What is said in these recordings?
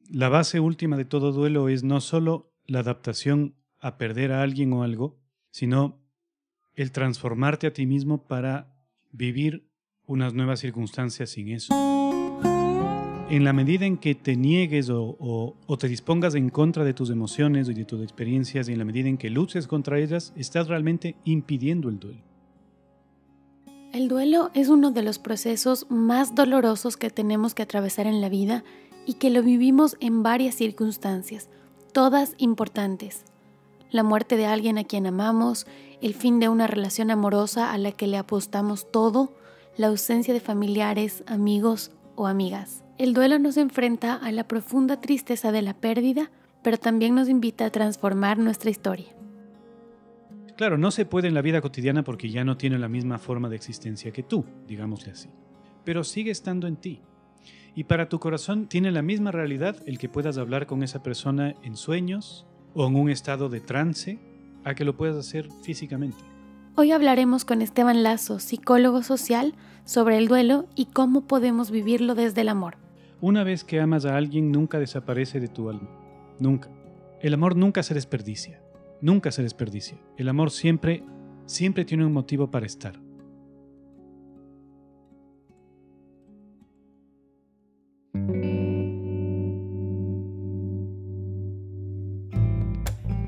la base última de todo duelo es no solo la adaptación a perder a alguien o algo, sino el transformarte a ti mismo para vivir unas nuevas circunstancias sin eso. En la medida en que te niegues o te dispongas en contra de tus emociones y de tus experiencias, y en la medida en que luches contra ellas, estás realmente impidiendo el duelo. El duelo es uno de los procesos más dolorosos que tenemos que atravesar en la vida y que lo vivimos en varias circunstancias, todas importantes. La muerte de alguien a quien amamos, el fin de una relación amorosa a la que le apostamos todo, la ausencia de familiares, amigos o amigas. El duelo nos enfrenta a la profunda tristeza de la pérdida, pero también nos invita a transformar nuestra historia. Claro, no se puede en la vida cotidiana porque ya no tiene la misma forma de existencia que tú, digámosle así. Pero sigue estando en ti. Y para tu corazón tiene la misma realidad el que puedas hablar con esa persona en sueños o en un estado de trance a que lo puedas hacer físicamente. Hoy hablaremos con Esteban Lazo, psicólogo social, sobre el duelo y cómo podemos vivirlo desde el amor. Una vez que amas a alguien, nunca desaparece de tu alma. Nunca. El amor nunca se desperdicia. Nunca se desperdicia. El amor siempre tiene un motivo para estar.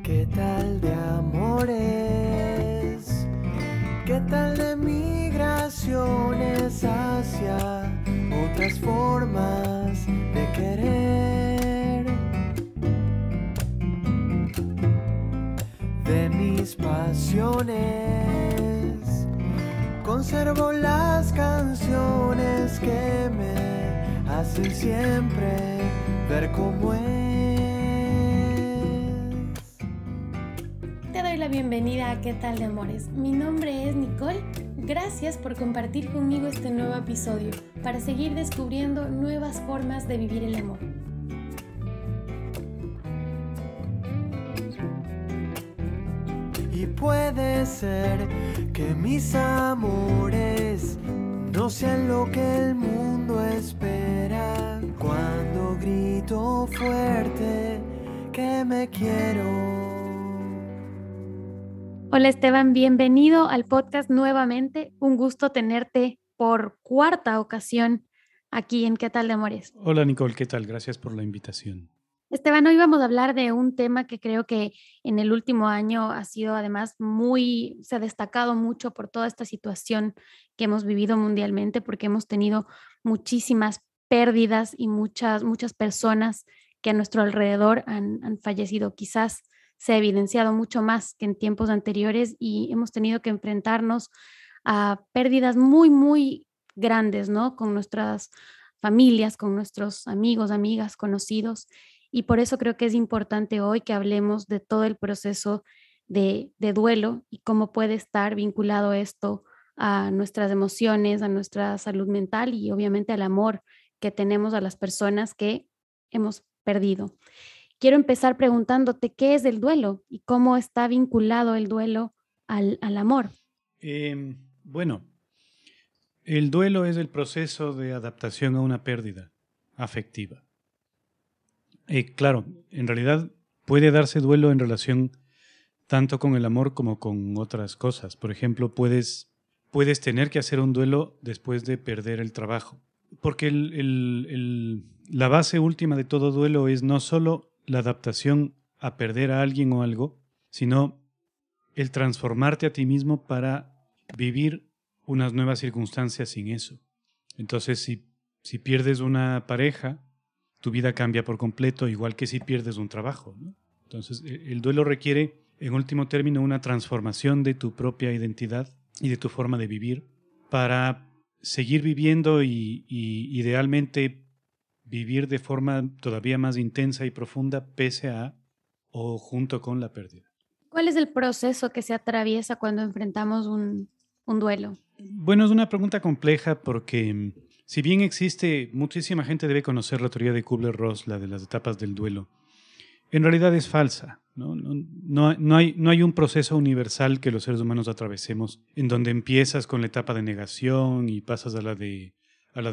¿Qué tal de amores? ¿Qué tal de migraciones hacia otras formas de querer? De mis pasiones conservo las canciones que me hacen siempre ver cómo es. Te doy la bienvenida a ¿Qué tal de amores? Mi nombre es Nicole. Gracias por compartir conmigo este nuevo episodio para seguir descubriendo nuevas formas de vivir el amor. Y puede ser que mis amores no sean lo que el mundo espera cuando grito fuerte que me quiero. Hola Esteban, bienvenido al podcast nuevamente. Un gusto tenerte por cuarta ocasión aquí en ¿Qué tal de amores? Hola Nicole, ¿qué tal? Gracias por la invitación. Esteban, hoy vamos a hablar de un tema que creo que en el último año ha sido además se ha destacado mucho por toda esta situación que hemos vivido mundialmente, porque hemos tenido muchísimas pérdidas y muchas personas que a nuestro alrededor han fallecido. Quizás se ha evidenciado mucho más que en tiempos anteriores y hemos tenido que enfrentarnos a pérdidas muy grandes, ¿no? Con nuestras familias, con nuestros amigos, amigas, conocidos. Y por eso creo que es importante hoy que hablemos de todo el proceso de duelo y cómo puede estar vinculado esto a nuestras emociones, a nuestra salud mental y obviamente al amor que tenemos a las personas que hemos perdido. Quiero empezar preguntándote qué es el duelo y cómo está vinculado el duelo al amor. Bueno, el duelo es el proceso de adaptación a una pérdida afectiva. Claro, en realidad puede darse duelo en relación tanto con el amor como con otras cosas. Por ejemplo, puedes tener que hacer un duelo después de perder el trabajo. Porque la base última de todo duelo es no solo la adaptación a perder a alguien o algo, sino el transformarte a ti mismo para vivir unas nuevas circunstancias sin eso. Entonces, si pierdes una pareja, tu vida cambia por completo, igual que si pierdes un trabajo, ¿no? Entonces, el duelo requiere, en último término, una transformación de tu propia identidad y de tu forma de vivir para seguir viviendo y idealmente vivir de forma todavía más intensa y profunda pese a o junto con la pérdida. ¿Cuál es el proceso que se atraviesa cuando enfrentamos un duelo? Bueno, es una pregunta compleja porque si bien existe, muchísima gente debe conocer la teoría de Kubler-Ross, la de las etapas del duelo, en realidad es falsa, ¿no? No hay un proceso universal que los seres humanos atravesemos en donde empiezas con la etapa de negación y pasas a la de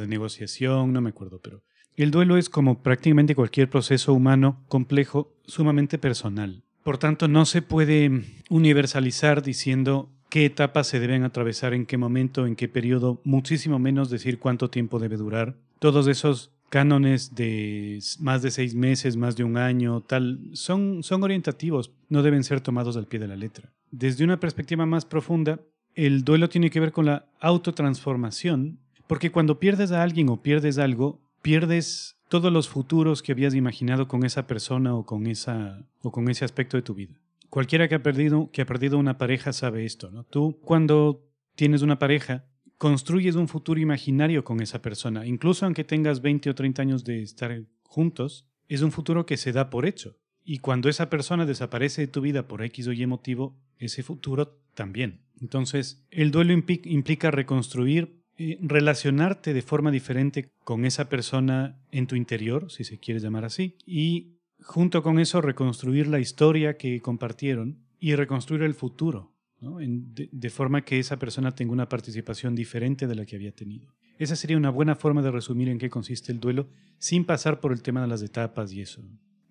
negociación, no me acuerdo, pero El duelo es, como prácticamente cualquier proceso humano complejo, sumamente personal. Por tanto, no se puede universalizar diciendo qué etapas se deben atravesar, en qué momento, en qué periodo, muchísimo menos decir cuánto tiempo debe durar. Todos esos cánones de más de 6 meses, más de un año, tal, son orientativos, no deben ser tomados al pie de la letra. Desde una perspectiva más profunda, el duelo tiene que ver con la autotransformación, porque cuando pierdes a alguien o pierdes algo, pierdes todos los futuros que habías imaginado con esa persona o con ese aspecto de tu vida. Cualquiera que ha perdido una pareja sabe esto, ¿no? Tú, cuando tienes una pareja, construyes un futuro imaginario con esa persona. Incluso aunque tengas 20 o 30 años de estar juntos, es un futuro que se da por hecho. Y cuando esa persona desaparece de tu vida por X o Y motivo, ese futuro también. Entonces, el duelo implica reconstruir, relacionarte de forma diferente con esa persona en tu interior, si se quiere llamar así, y junto con eso reconstruir la historia que compartieron y reconstruir el futuro, ¿no? De forma que esa persona tenga una participación diferente de la que había tenido. Esa sería una buena forma de resumir en qué consiste el duelo, sin pasar por el tema de las etapas y eso,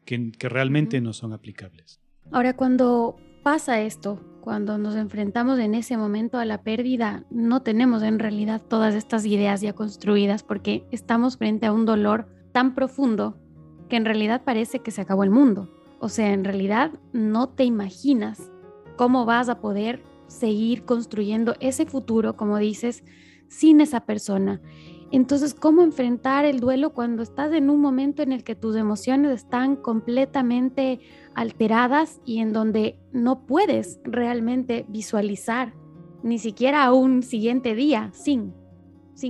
que realmente no son aplicables. Ahora, cuando pasa esto, cuando nos enfrentamos en ese momento a la pérdida, no tenemos en realidad todas estas ideas ya construidas porque estamos frente a un dolor tan profundo que en realidad parece que se acabó el mundo. O sea, en realidad no te imaginas cómo vas a poder seguir construyendo ese futuro, como dices, sin esa persona. Entonces, ¿cómo enfrentar el duelo cuando estás en un momento en el que tus emociones están completamente alteradas y en donde no puedes realmente visualizar ni siquiera un siguiente día sin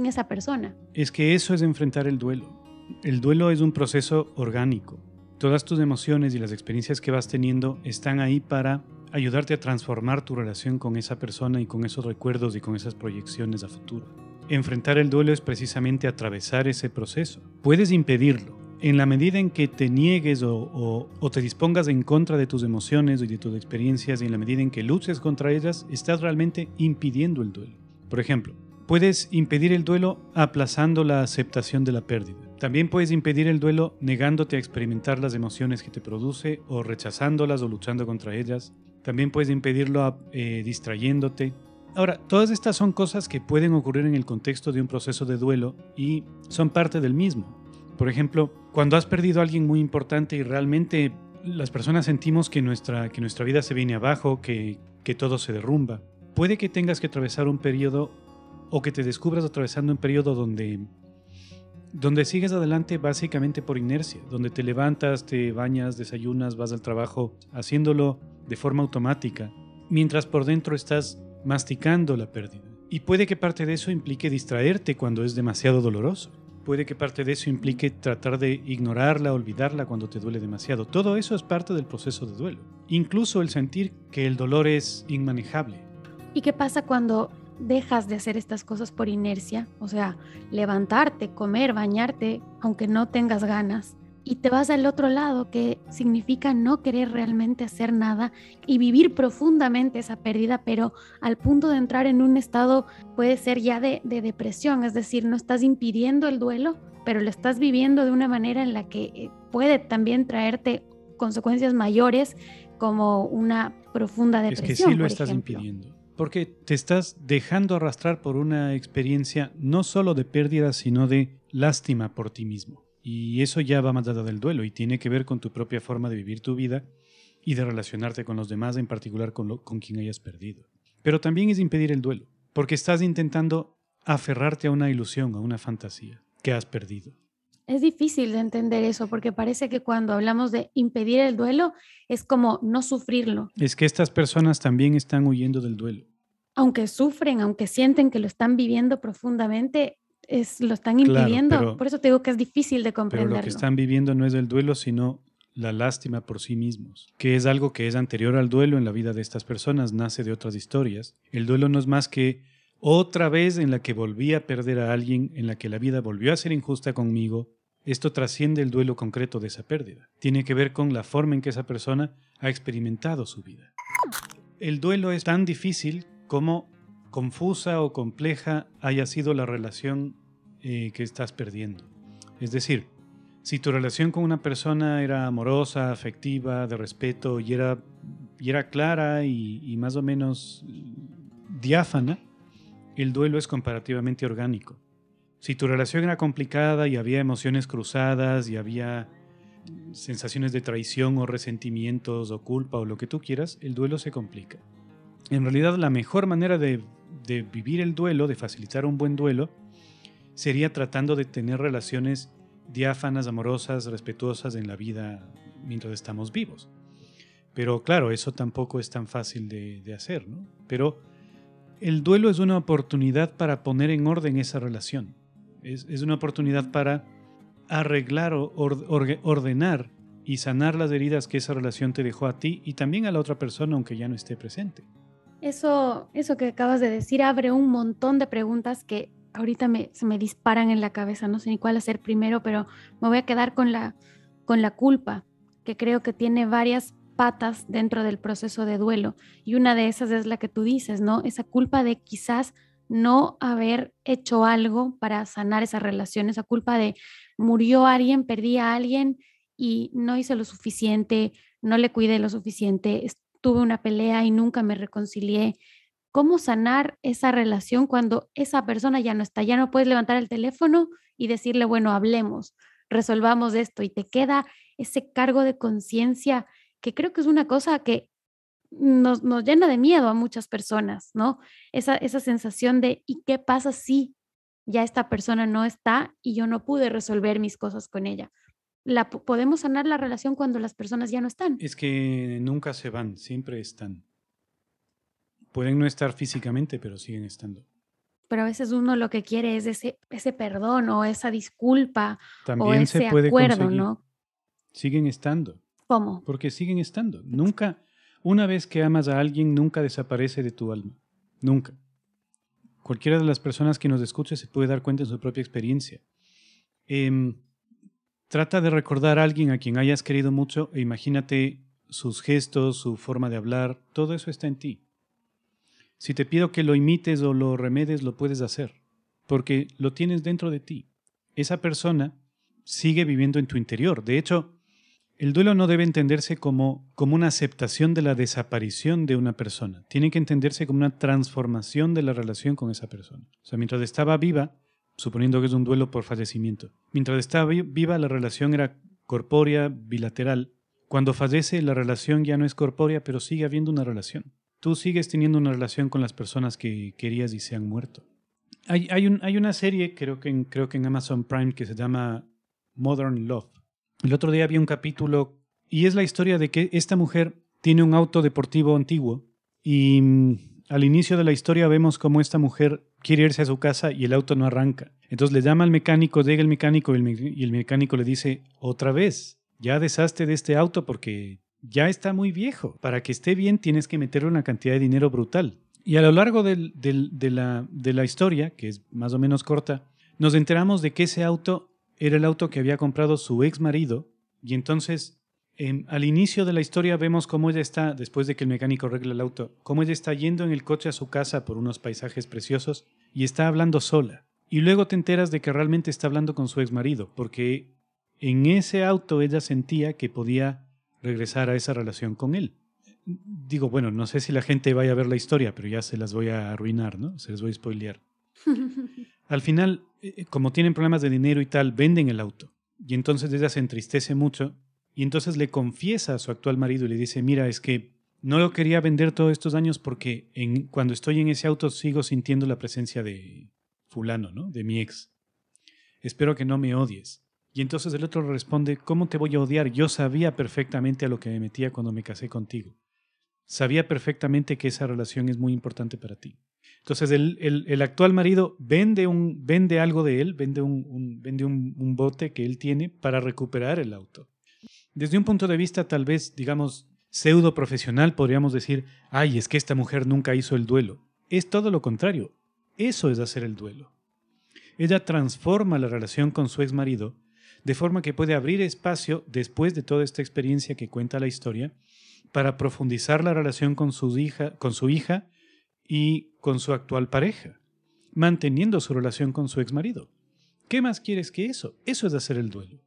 esa persona? Es que eso es enfrentar el duelo. El duelo es un proceso orgánico. Todas tus emociones y las experiencias que vas teniendo están ahí para ayudarte a transformar tu relación con esa persona y con esos recuerdos y con esas proyecciones a futuro. Enfrentar el duelo es precisamente atravesar ese proceso. Puedes impedirlo. En la medida en que te niegues o te dispongas en contra de tus emociones y de tus experiencias, y en la medida en que luches contra ellas, estás realmente impidiendo el duelo. Por ejemplo, puedes impedir el duelo aplazando la aceptación de la pérdida. También puedes impedir el duelo negándote a experimentar las emociones que te produce o rechazándolas o luchando contra ellas. También puedes impedirlo distrayéndote. Ahora, todas estas son cosas que pueden ocurrir en el contexto de un proceso de duelo y son parte del mismo. Por ejemplo, cuando has perdido a alguien muy importante y realmente las personas sentimos que nuestra vida se viene abajo, que todo se derrumba, puede que tengas que atravesar un periodo o que te descubras atravesando un periodo donde sigues adelante básicamente por inercia, donde te levantas, te bañas, desayunas, vas al trabajo, haciéndolo de forma automática, mientras por dentro estás masticando la pérdida. Y puede que parte de eso implique distraerte cuando es demasiado doloroso. Puede que parte de eso implique tratar de ignorarla, olvidarla cuando te duele demasiado. Todo eso es parte del proceso de duelo. Incluso el sentir que el dolor es inmanejable. ¿Y qué pasa cuando dejas de hacer estas cosas por inercia? O sea, levantarte, comer, bañarte, aunque no tengas ganas, y te vas al otro lado, que significa no querer realmente hacer nada y vivir profundamente esa pérdida, pero al punto de entrar en un estado, puede ser ya de depresión, es decir, no estás impidiendo el duelo, pero lo estás viviendo de una manera en la que puede también traerte consecuencias mayores, como una profunda depresión. Es que sí lo estás impidiendo, porque te estás dejando arrastrar por una experiencia no solo de pérdida, sino de lástima por ti mismo. Y eso ya va más allá del duelo y tiene que ver con tu propia forma de vivir tu vida y de relacionarte con los demás, en particular con quien hayas perdido. Pero también es impedir el duelo, porque estás intentando aferrarte a una ilusión, a una fantasía que has perdido. Es difícil de entender eso, porque parece que cuando hablamos de impedir el duelo es como no sufrirlo. Es que estas personas también están huyendo del duelo. Aunque sufren, aunque sienten que lo están viviendo profundamente, lo están impidiendo. Claro, por eso te digo que es difícil de comprenderlo. Pero lo que están viviendo no es el duelo, sino la lástima por sí mismos, que es algo que es anterior al duelo en la vida de estas personas, nace de otras historias. El duelo no es más que otra vez en la que volví a perder a alguien, en la que la vida volvió a ser injusta conmigo. Esto trasciende el duelo concreto de esa pérdida. Tiene que ver con la forma en que esa persona ha experimentado su vida. El duelo es tan difícil como confusa o compleja haya sido la relación que estás perdiendo. Es decir, Si tu relación con una persona era amorosa, afectiva, de respeto y era clara y más o menos diáfana, el duelo es comparativamente orgánico. Si tu relación era complicada y había emociones cruzadas y había sensaciones de traición o resentimientos o culpa o lo que tú quieras, el duelo se complica. En realidad, la mejor manera de vivir el duelo, de facilitar un buen duelo, sería tratando de tener relaciones diáfanas, amorosas, respetuosas en la vida mientras estamos vivos. Pero claro, eso tampoco es tan fácil de hacer, ¿no? Pero el duelo es una oportunidad para poner en orden esa relación. Es una oportunidad para arreglar o ordenar y sanar las heridas que esa relación te dejó a ti y también a la otra persona, aunque ya no esté presente. Eso que acabas de decir abre un montón de preguntas que ahorita se me disparan en la cabeza. No sé ni cuál hacer primero, pero me voy a quedar con la culpa, que creo que tiene varias patas dentro del proceso de duelo. Y una de esas es la que tú dices, ¿no? Esa culpa de quizás no haber hecho algo para sanar esa relación, esa culpa de murió alguien, perdí a alguien y no hice lo suficiente, no le cuidé lo suficiente, tuve una pelea y nunca me reconcilié. ¿Cómo sanar esa relación cuando esa persona ya no está? Ya no puedes levantar el teléfono y decirle, bueno, hablemos, resolvamos esto y te queda ese cargo de conciencia que creo que es una cosa que nos llena de miedo a muchas personas, ¿no? Esa sensación de, ¿y qué pasa si ya esta persona no está y yo no pude resolver mis cosas con ella? ¿Podemos sanar la relación cuando las personas ya no están? Es que nunca se van, siempre están. Pueden no estar físicamente, pero siguen estando. Pero a veces uno lo que quiere es ese perdón o esa disculpa También o ese se puede acuerdo, conseguir. ¿no? Siguen estando. ¿Cómo? Porque siguen estando. Nunca, una vez que amas a alguien, nunca desaparece de tu alma. Nunca. Cualquiera de las personas que nos escuche se puede dar cuenta en su propia experiencia. Trata de recordar a alguien a quien hayas querido mucho e imagínate sus gestos, su forma de hablar, todo eso está en ti. Si te pido que lo imites o lo remedes, lo puedes hacer, porque lo tienes dentro de ti. Esa persona sigue viviendo en tu interior. De hecho, el duelo no debe entenderse como una aceptación de la desaparición de una persona. Tiene que entenderse como una transformación de la relación con esa persona. O sea, mientras estaba viva, suponiendo que es un duelo por fallecimiento, mientras estaba viva la relación era corpórea, bilateral. Cuando fallece la relación ya no es corpórea, pero sigue habiendo una relación. Tú sigues teniendo una relación con las personas que querías y se han muerto. Hay una serie, creo que en Amazon Prime, que se llama Modern Love. El otro día vi un capítulo y es la historia de que esta mujer tiene un auto deportivo antiguo y al inicio de la historia vemos cómo esta mujer quiere irse a su casa y el auto no arranca. Entonces le llama al mecánico, llega el mecánico y el mecánico le dice, otra vez, ya deshazte de este auto porque ya está muy viejo. Para que esté bien tienes que meterle una cantidad de dinero brutal. Y a lo largo de la historia, que es más o menos corta, nos enteramos de que ese auto era el auto que había comprado su ex marido. Y entonces, al inicio de la historia vemos cómo ella está, después de que el mecánico arregla el auto, cómo ella está yendo en el coche a su casa por unos paisajes preciosos y está hablando sola. Y luego te enteras de que realmente está hablando con su ex marido, porque en ese auto ella sentía que podía regresar a esa relación con él. Digo, bueno, no sé si la gente vaya a ver la historia, pero ya se las voy a arruinar, ¿no? Se les voy a spoilear. Al final, como tienen problemas de dinero y tal, venden el auto. Y entonces ella se entristece mucho y entonces le confiesa a su actual marido y le dice, mira, es que no lo quería vender todos estos años porque cuando estoy en ese auto sigo sintiendo la presencia de fulano, ¿no? De mi ex. Espero que no me odies. Y entonces el otro responde, ¿cómo te voy a odiar? Yo sabía perfectamente a lo que me metía cuando me casé contigo. Sabía perfectamente que esa relación es muy importante para ti. Entonces el actual marido vende algo de él, vende un bote que él tiene para recuperar el auto. Desde un punto de vista tal vez, digamos, pseudo profesional, podríamos decir, ay, es que esta mujer nunca hizo el duelo. Es todo lo contrario. Eso es hacer el duelo. Ella transforma la relación con su ex marido de forma que puede abrir espacio, después de toda esta experiencia que cuenta la historia, para profundizar la relación con su hija y con su actual pareja, manteniendo su relación con su exmarido. ¿Qué más quieres que eso? Eso es hacer el duelo.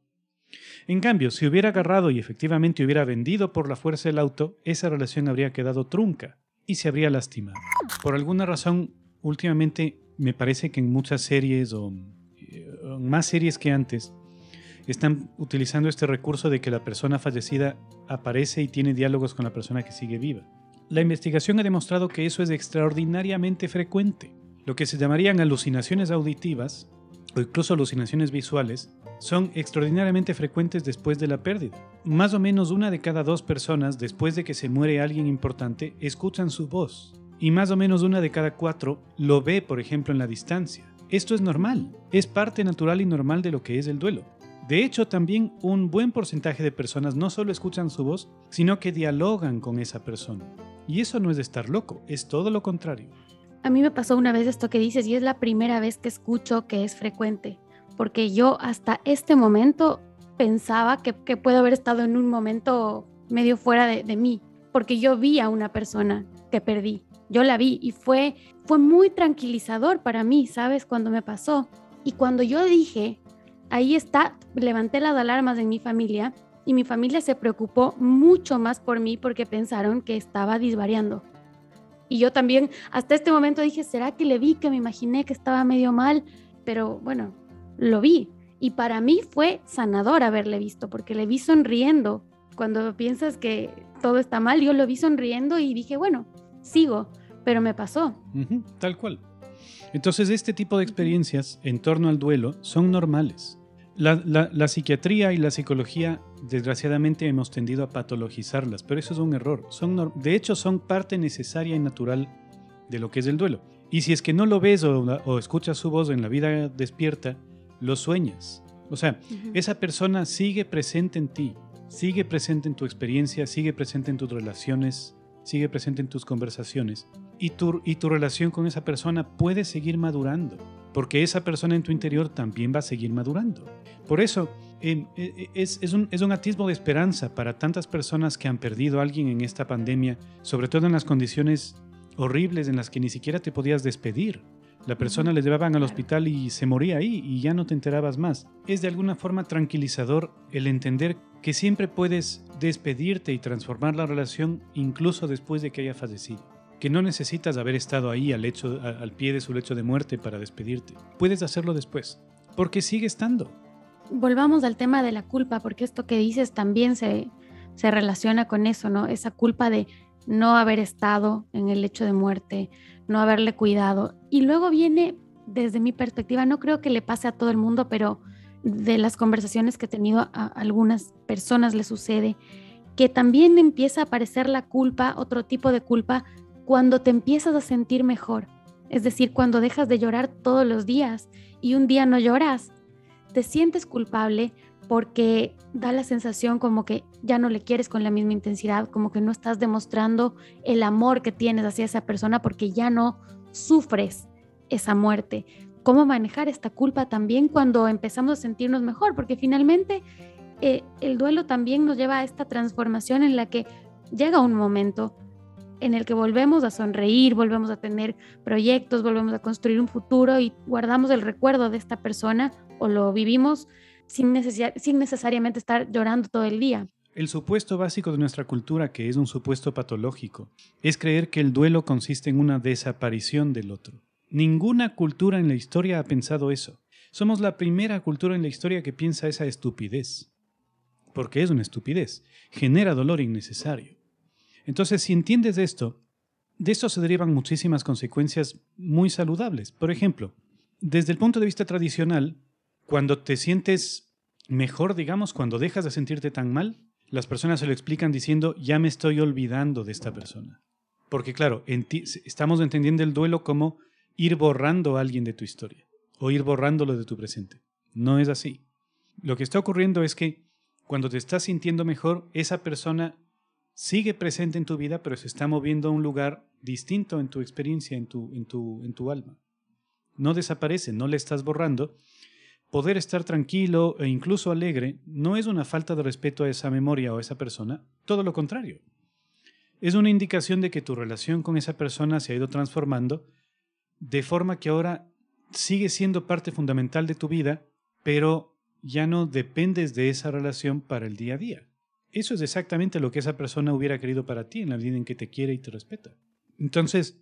En cambio, si hubiera agarrado y efectivamente hubiera vendido por la fuerza el auto, esa relación habría quedado trunca y se habría lastimado. Por alguna razón, últimamente me parece que en muchas series o más series que antes están utilizando este recurso de que la persona fallecida aparece y tiene diálogos con la persona que sigue viva. La investigación ha demostrado que eso es extraordinariamente frecuente. Lo que se llamarían alucinaciones auditivas o incluso alucinaciones visuales son extraordinariamente frecuentes después de la pérdida. Más o menos 1 de cada 2 personas después de que se muere alguien importante escuchan su voz y más o menos 1 de cada 4 lo ve, por ejemplo, en la distancia. Esto es normal, es parte natural y normal de lo que es el duelo. De hecho, también un buen porcentaje de personas no solo escuchan su voz, sino que dialogan con esa persona. Y eso no es de estar loco, es todo lo contrario. A mí me pasó una vez esto que dices y es la primera vez que escucho que es frecuente, porque yo hasta este momento pensaba que puedo haber estado en un momento medio fuera de mí, porque yo vi a una persona que perdí, yo la vi y fue muy tranquilizador para mí, ¿sabes? Cuando me pasó. Y cuando yo dije, ahí está, levanté las alarmas en mi familia y mi familia se preocupó mucho más por mí porque pensaron que estaba disvariando. Y yo también hasta este momento dije, ¿será que le vi? Que me imaginé que estaba medio mal, pero bueno, lo vi. Y para mí fue sanador haberle visto, porque le vi sonriendo. Cuando piensas que todo está mal, yo lo vi sonriendo y dije, bueno, sigo, pero me pasó. Tal cual. Entonces, este tipo de experiencias en torno al duelo son normales. La psiquiatría y la psicología, desgraciadamente, hemos tendido a patologizarlas, pero eso es un error. De hecho, son parte necesaria y natural de lo que es el duelo. Y si es que no lo ves o escuchas su voz en la vida despierta, lo sueñas. O sea, esa persona sigue presente en ti, sigue presente en tu experiencia, sigue presente en tus relaciones, sigue presente en tus conversaciones. Y tu relación con esa persona puede seguir madurando, porque esa persona en tu interior también va a seguir madurando. Por eso es un atisbo de esperanza para tantas personas que han perdido a alguien en esta pandemia, sobre todo en las condiciones horribles en las que ni siquiera te podías despedir. La persona le llevaban al hospital y se moría ahí y ya no te enterabas más. Es de alguna forma tranquilizador el entender que siempre puedes despedirte y transformar la relación incluso después de que haya fallecido. Que no necesitas haber estado ahí al pie de su lecho de muerte para despedirte. Puedes hacerlo después, porque sigue estando. Volvamos al tema de la culpa, porque esto que dices también se relaciona con eso, ¿no? Esa culpa de no haber estado en el lecho de muerte, no haberle cuidado. Y luego viene, desde mi perspectiva, no creo que le pase a todo el mundo, pero de las conversaciones que he tenido a algunas personas le sucede, que también empieza a aparecer la culpa, otro tipo de culpa, cuando te empiezas a sentir mejor. Es decir, cuando dejas de llorar todos los días y un día no lloras, te sientes culpable porque da la sensación como que ya no le quieres con la misma intensidad, como que no estás demostrando el amor que tienes hacia esa persona porque ya no sufres esa muerte. ¿Cómo manejar esta culpa también cuando empezamos a sentirnos mejor? Porque finalmente el duelo también nos lleva a esta transformación en la que llega un momento en el que volvemos a sonreír, volvemos a tener proyectos, volvemos a construir un futuro y guardamos el recuerdo de esta persona o lo vivimos sin necesariamente estar llorando todo el día. El supuesto básico de nuestra cultura, que es un supuesto patológico, es creer que el duelo consiste en una desaparición del otro. Ninguna cultura en la historia ha pensado eso. Somos la primera cultura en la historia que piensa esa estupidez. Porque es una estupidez. Genera dolor innecesario. Entonces, si entiendes esto, de esto se derivan muchísimas consecuencias muy saludables. Por ejemplo, desde el punto de vista tradicional, cuando te sientes mejor, digamos, cuando dejas de sentirte tan mal, las personas se lo explican diciendo, ya me estoy olvidando de esta persona. Porque claro, estamos entendiendo el duelo como ir borrando a alguien de tu historia o ir borrándolo de tu presente. No es así. Lo que está ocurriendo es que cuando te estás sintiendo mejor, esa persona sigue presente en tu vida, pero se está moviendo a un lugar distinto en tu experiencia, en tu alma. No desaparece, no le estás borrando. Poder estar tranquilo e incluso alegre no es una falta de respeto a esa memoria o a esa persona, todo lo contrario. Es una indicación de que tu relación con esa persona se ha ido transformando de forma que ahora sigue siendo parte fundamental de tu vida, pero ya no dependes de esa relación para el día a día. Eso es exactamente lo que esa persona hubiera querido para ti en la medida en que te quiere y te respeta. Entonces,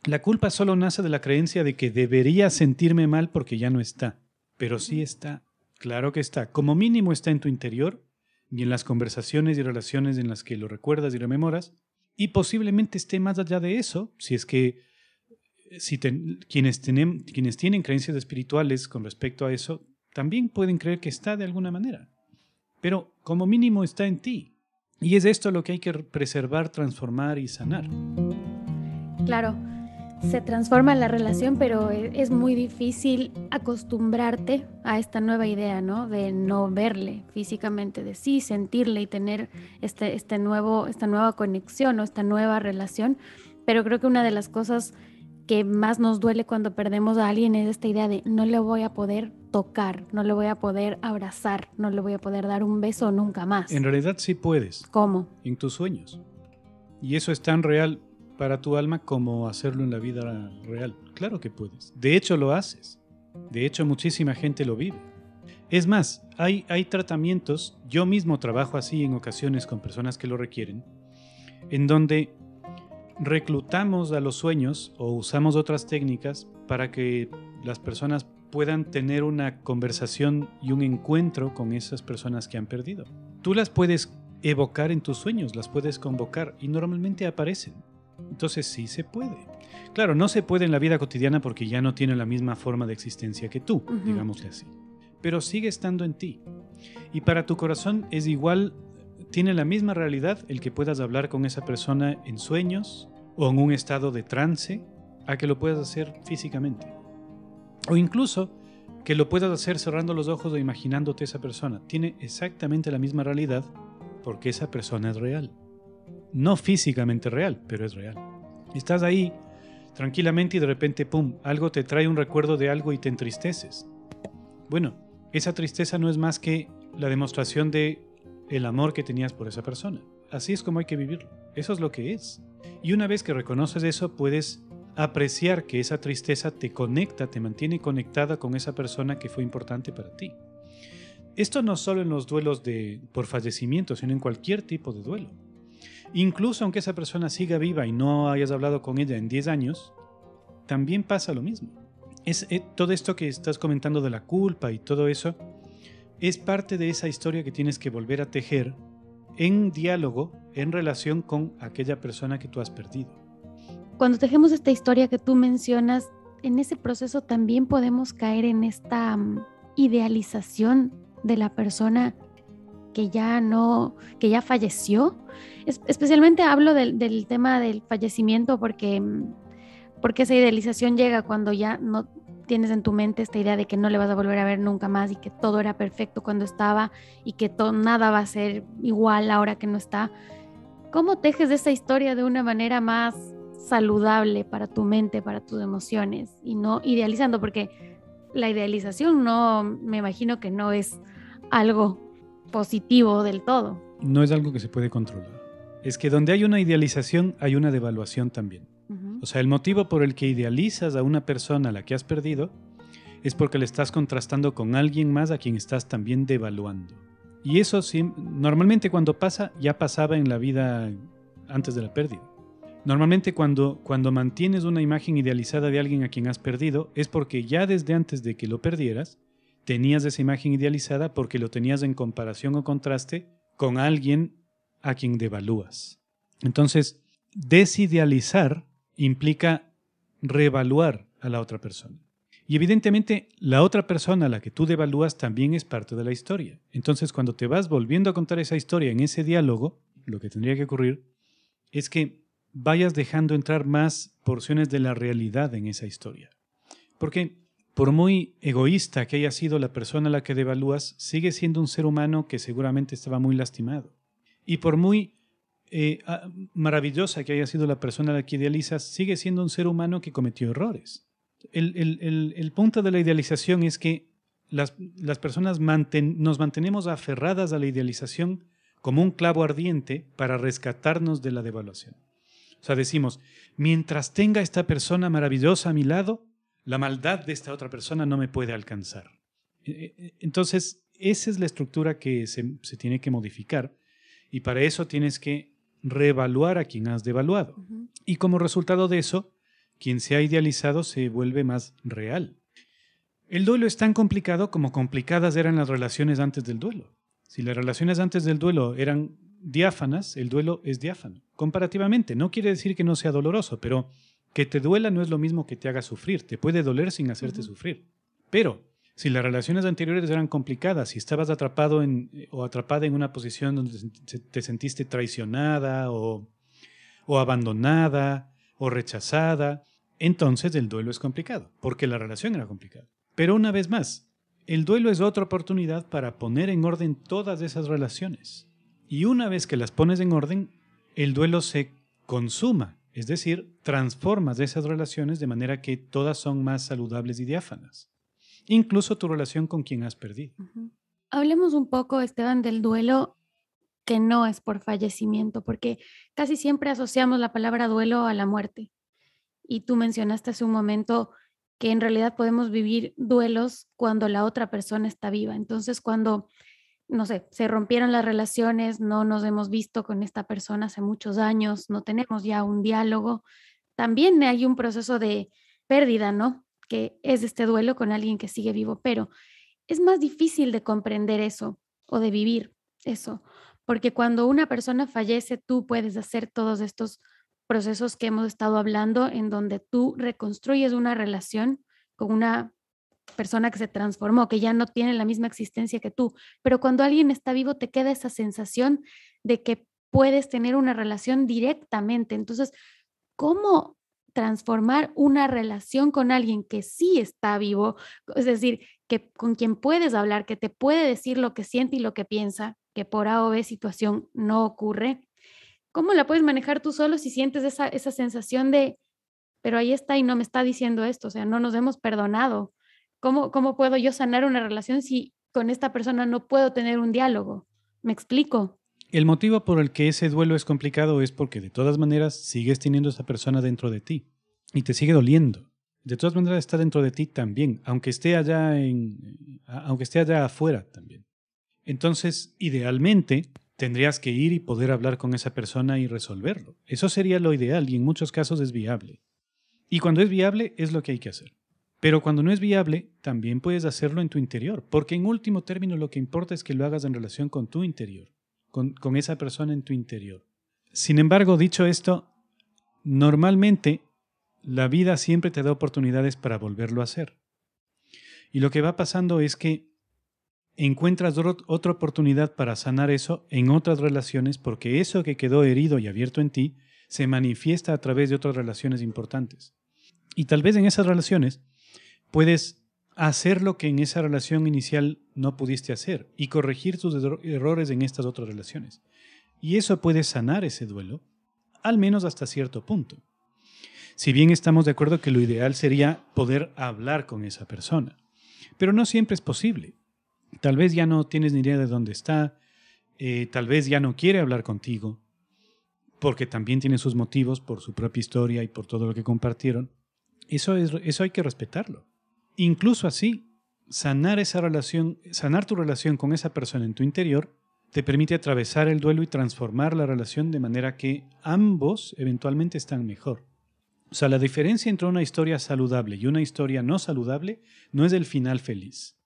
la culpa solo nace de la creencia de que debería sentirme mal porque ya no está. Pero sí está, claro que está. Como mínimo está en tu interior y en las conversaciones y relaciones en las que lo recuerdas y rememoras. Y posiblemente esté más allá de eso, si es que quienes tienen creencias espirituales con respecto a eso, también pueden creer que está de alguna manera. Pero como mínimo está en ti. Y es esto lo que hay que preservar, transformar y sanar. Claro, se transforma la relación, pero es muy difícil acostumbrarte a esta nueva idea, ¿no? De no verle físicamente, de sí sentirle y tener esta nueva conexión o esta nueva relación. Pero creo que una de las cosas que más nos duele cuando perdemos a alguien es esta idea de no le voy a poder tocar, no le voy a poder abrazar, no le voy a poder dar un beso nunca más. En realidad sí puedes. ¿Cómo? En tus sueños. Y eso es tan real para tu alma como hacerlo en la vida real. Claro que puedes. De hecho lo haces. De hecho muchísima gente lo vive. Es más, hay tratamientos, yo mismo trabajo así en ocasiones con personas que lo requieren, en donde reclutamos a los sueños o usamos otras técnicas para que las personas puedan tener una conversación y un encuentro con esas personas que han perdido. Tú las puedes evocar en tus sueños, las puedes convocar y normalmente aparecen. Entonces sí se puede. Claro, no se puede en la vida cotidiana porque ya no tiene la misma forma de existencia que tú, digámosle así. Pero sigue estando en ti. Y para tu corazón es igual. Tiene la misma realidad el que puedas hablar con esa persona en sueños o en un estado de trance a que lo puedas hacer físicamente. O incluso que lo puedas hacer cerrando los ojos o imaginándote esa persona. Tiene exactamente la misma realidad porque esa persona es real. No físicamente real, pero es real. Estás ahí tranquilamente y de repente, ¡pum!, algo te trae un recuerdo de algo y te entristeces. Bueno, esa tristeza no es más que la demostración de el amor que tenías por esa persona. Así es como hay que vivirlo. Eso es lo que es. Y una vez que reconoces eso, puedes apreciar que esa tristeza te conecta, te mantiene conectada con esa persona que fue importante para ti. Esto no solo en los duelos por fallecimiento, sino en cualquier tipo de duelo. Incluso aunque esa persona siga viva y no hayas hablado con ella en 10 años, también pasa lo mismo. Todo esto que estás comentando de la culpa y todo eso es parte de esa historia que tienes que volver a tejer en diálogo, en relación con aquella persona que tú has perdido. Cuando tejemos esta historia que tú mencionas, en ese proceso también podemos caer en esta idealización de la persona que ya falleció. Especialmente hablo del tema del fallecimiento porque esa idealización llega cuando ya no tienes en tu mente esta idea de que no le vas a volver a ver nunca más y que todo era perfecto cuando estaba y que nada va a ser igual ahora que no está. ¿Cómo tejes esa historia de una manera más saludable para tu mente, para tus emociones y no idealizando? Porque la idealización me imagino que no es algo positivo del todo. No es algo que se puede controlar. Es que donde hay una idealización hay una devaluación también. O sea, el motivo por el que idealizas a una persona a la que has perdido es porque le estás contrastando con alguien más a quien estás también devaluando. Y eso sí, normalmente cuando pasa, ya pasaba en la vida antes de la pérdida. Normalmente cuando mantienes una imagen idealizada de alguien a quien has perdido, es porque ya desde antes de que lo perdieras, tenías esa imagen idealizada porque lo tenías en comparación o contraste con alguien a quien devalúas. Entonces, desidealizar implica reevaluar a la otra persona. Y evidentemente, la otra persona a la que tú devalúas también es parte de la historia. Entonces, cuando te vas volviendo a contar esa historia en ese diálogo, lo que tendría que ocurrir es que vayas dejando entrar más porciones de la realidad en esa historia. Porque por muy egoísta que haya sido la persona a la que devalúas, sigue siendo un ser humano que seguramente estaba muy lastimado. Y por muy maravillosa que haya sido la persona a la que idealizas, sigue siendo un ser humano que cometió errores. El punto de la idealización es que las personas nos mantenemos aferradas a la idealización como un clavo ardiente para rescatarnos de la devaluación. O sea, decimos, mientras tenga esta persona maravillosa a mi lado, la maldad de esta otra persona no me puede alcanzar. Entonces, esa es la estructura que se tiene que modificar, y para eso tienes que reevaluar a quien has devaluado. Ujú. Y como resultado de eso, quien se ha idealizado se vuelve más real. El duelo es tan complicado como complicadas eran las relaciones antes del duelo. Si las relaciones antes del duelo eran diáfanas, el duelo es diáfano. Comparativamente, no quiere decir que no sea doloroso, pero que te duela no es lo mismo que te haga sufrir. Te puede doler sin hacerte sufrir. Pero si las relaciones anteriores eran complicadas, si estabas atrapado o atrapada en una posición donde te sentiste traicionada o abandonada o rechazada, entonces el duelo es complicado, porque la relación era complicada. Pero una vez más, el duelo es otra oportunidad para poner en orden todas esas relaciones. Y una vez que las pones en orden, el duelo se consuma, es decir, transformas esas relaciones de manera que todas son más saludables y diáfanas. Incluso tu relación con quien has perdido. Ujú. Hablemos un poco, Esteban, del duelo que no es por fallecimiento, porque casi siempre asociamos la palabra duelo a la muerte. Y tú mencionaste hace un momento que en realidad podemos vivir duelos cuando la otra persona está viva. Entonces, cuando, no sé, se rompieron las relaciones, no nos hemos visto con esta persona hace muchos años, no tenemos ya un diálogo, también hay un proceso de pérdida, ¿no? Que es este duelo con alguien que sigue vivo, pero es más difícil de comprender eso o de vivir eso, porque cuando una persona fallece, tú puedes hacer todos estos procesos que hemos estado hablando, en donde tú reconstruyes una relación con una persona que se transformó, que ya no tiene la misma existencia que tú, pero cuando alguien está vivo te queda esa sensación de que puedes tener una relación directamente. Entonces, ¿cómo transformar una relación con alguien que sí está vivo? Es decir, que con quien puedes hablar, que te puede decir lo que siente y lo que piensa, que por A o B situación no ocurre. ¿Cómo la puedes manejar tú solo si sientes esa sensación de, pero ahí está y no me está diciendo esto? O sea, no nos hemos perdonado. ¿Cómo puedo yo sanar una relación si con esta persona no puedo tener un diálogo? ¿Me explico? El motivo por el que ese duelo es complicado es porque de todas maneras sigues teniendo a esa persona dentro de ti y te sigue doliendo. De todas maneras está dentro de ti también, aunque esté allá afuera también. Entonces, idealmente, tendrías que ir y poder hablar con esa persona y resolverlo. Eso sería lo ideal y en muchos casos es viable. Y cuando es viable es lo que hay que hacer. Pero cuando no es viable, también puedes hacerlo en tu interior, porque en último término lo que importa es que lo hagas en relación con tu interior, con esa persona en tu interior. Sin embargo, dicho esto, normalmente la vida siempre te da oportunidades para volverlo a hacer. Y lo que va pasando es que encuentras otra oportunidad para sanar eso en otras relaciones, porque eso que quedó herido y abierto en ti se manifiesta a través de otras relaciones importantes. Y tal vez en esas relaciones puedes hacer lo que en esa relación inicial no pudiste hacer y corregir tus errores en estas otras relaciones. Y eso puede sanar ese duelo, al menos hasta cierto punto. Si bien estamos de acuerdo que lo ideal sería poder hablar con esa persona, pero no siempre es posible. Tal vez ya no tienes ni idea de dónde está, tal vez ya no quiere hablar contigo, porque también tiene sus motivos por su propia historia y por todo lo que compartieron. Eso hay que respetarlo. Incluso así, sanar tu relación con esa persona en tu interior te permite atravesar el duelo y transformar la relación de manera que ambos eventualmente están mejor. O sea, la diferencia entre una historia saludable y una historia no saludable no es el final feliz,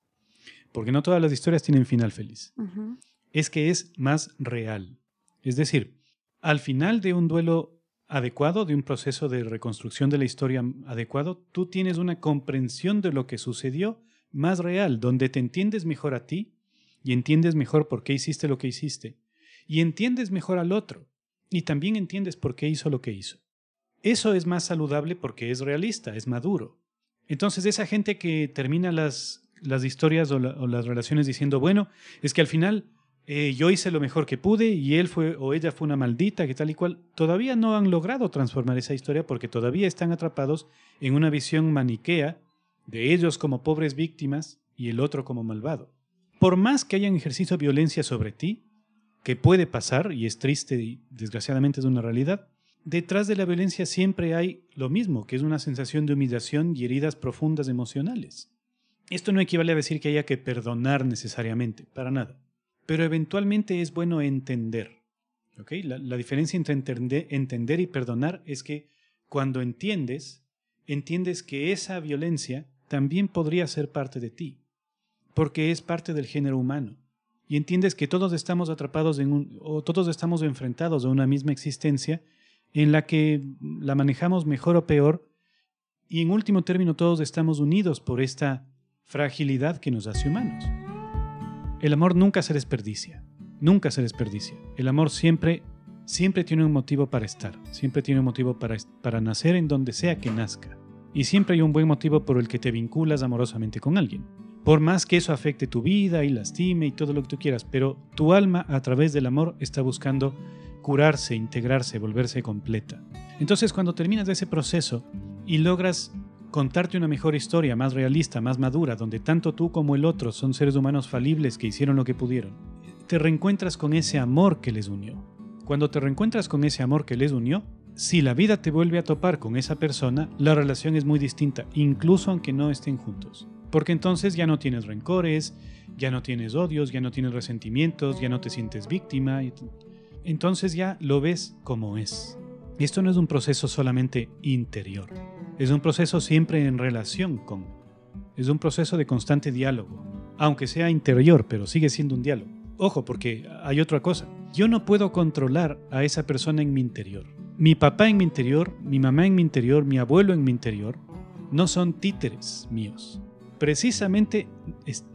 porque no todas las historias tienen final feliz. Uh-huh. Es que es más real. Es decir, al final de un duelo adecuado, de un proceso de reconstrucción de la historia adecuado, tú tienes una comprensión de lo que sucedió más real, donde te entiendes mejor a ti y entiendes mejor por qué hiciste lo que hiciste y entiendes mejor al otro y también entiendes por qué hizo lo que hizo. Eso es más saludable porque es realista, es maduro. Entonces esa gente que termina las historias o las relaciones diciendo, bueno, es que al final yo hice lo mejor que pude y él fue o ella fue una maldita, que tal y cual, todavía no han logrado transformar esa historia porque todavía están atrapados en una visión maniquea de ellos como pobres víctimas y el otro como malvado. Por más que hayan ejercido violencia sobre ti, que puede pasar y es triste y desgraciadamente es una realidad, detrás de la violencia siempre hay lo mismo, que es una sensación de humillación y heridas profundas emocionales. Esto no equivale a decir que haya que perdonar necesariamente, para nada. Pero eventualmente es bueno entender. ¿Okay? La diferencia entre entender y perdonar es que cuando entiendes que esa violencia también podría ser parte de ti, porque es parte del género humano. Y entiendes que todos estamos atrapados o todos estamos enfrentados a una misma existencia en la que la manejamos mejor o peor, y en último término todos estamos unidos por esta fragilidad que nos hace humanos. El amor nunca se desperdicia, nunca se desperdicia. El amor siempre tiene un motivo para estar, siempre tiene un motivo para nacer en donde sea que nazca. Y siempre hay un buen motivo por el que te vinculas amorosamente con alguien. Por más que eso afecte tu vida y lastime y todo lo que tú quieras, pero tu alma a través del amor está buscando curarse, integrarse, volverse completa. Entonces, cuando terminas ese proceso y logras contarte una mejor historia, más realista, más madura, donde tanto tú como el otro son seres humanos falibles que hicieron lo que pudieron, te reencuentras con ese amor que les unió. Cuando te reencuentras con ese amor que les unió, si la vida te vuelve a topar con esa persona, la relación es muy distinta, incluso aunque no estén juntos. Porque entonces ya no tienes rencores, ya no tienes odios, ya no tienes resentimientos, ya no te sientes víctima. Entonces ya lo ves como es. Esto no es un proceso solamente interior. Es un proceso siempre en relación con. Es un proceso de constante diálogo. Aunque sea interior, pero sigue siendo un diálogo. Ojo, porque hay otra cosa. Yo no puedo controlar a esa persona en mi interior. Mi papá en mi interior, mi mamá en mi interior, mi abuelo en mi interior, no son títeres míos. Precisamente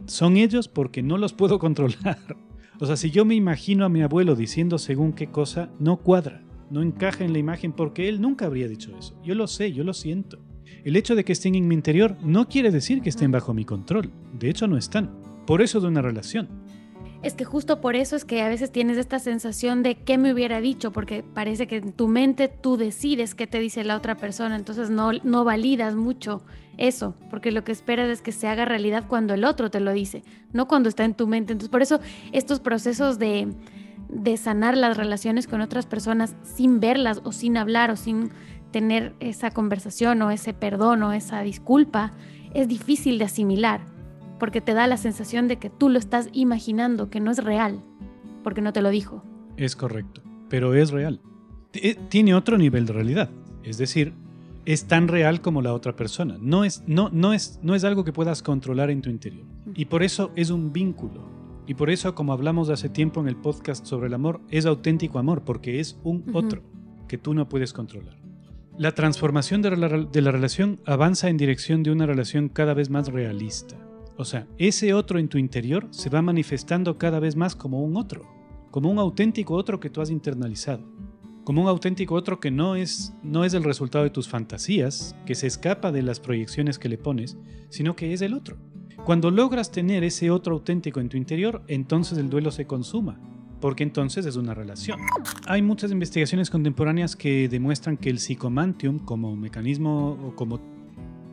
son ellos porque no los puedo controlar. O sea, si yo me imagino a mi abuelo diciendo según qué cosa, no cuadra, no encaja en la imagen porque él nunca habría dicho eso. Yo lo sé, yo lo siento. El hecho de que estén en mi interior no quiere decir que estén bajo mi control. De hecho, no están. Por eso de una relación. Es que justo por eso es que a veces tienes esta sensación de qué me hubiera dicho, porque parece que en tu mente tú decides qué te dice la otra persona, entonces no validas mucho eso, porque lo que esperas es que se haga realidad cuando el otro te lo dice, no cuando está en tu mente. Entonces por eso estos procesos de sanar las relaciones con otras personas sin verlas o sin hablar o sin tener esa conversación o ese perdón o esa disculpa es difícil de asimilar, porque te da la sensación de que tú lo estás imaginando, que no es real, porque no te lo dijo. Es correcto, pero es real. Tiene otro nivel de realidad, es decir, es tan real como la otra persona. No es algo que puedas controlar en tu interior. Y por eso es un vínculo. Y por eso, como hablamos hace tiempo en el podcast sobre el amor, es auténtico amor, porque es un otro que tú no puedes controlar. La transformación de la relación avanza en dirección de una relación cada vez más realista. O sea, ese otro en tu interior se va manifestando cada vez más como un otro, como un auténtico otro que tú has internalizado, como un auténtico otro que no es el resultado de tus fantasías, que se escapa de las proyecciones que le pones, sino que es el otro. Cuando logras tener ese otro auténtico en tu interior, entonces el duelo se consuma, porque entonces es una relación. Hay muchas investigaciones contemporáneas que demuestran que el Psychomantium como mecanismo o como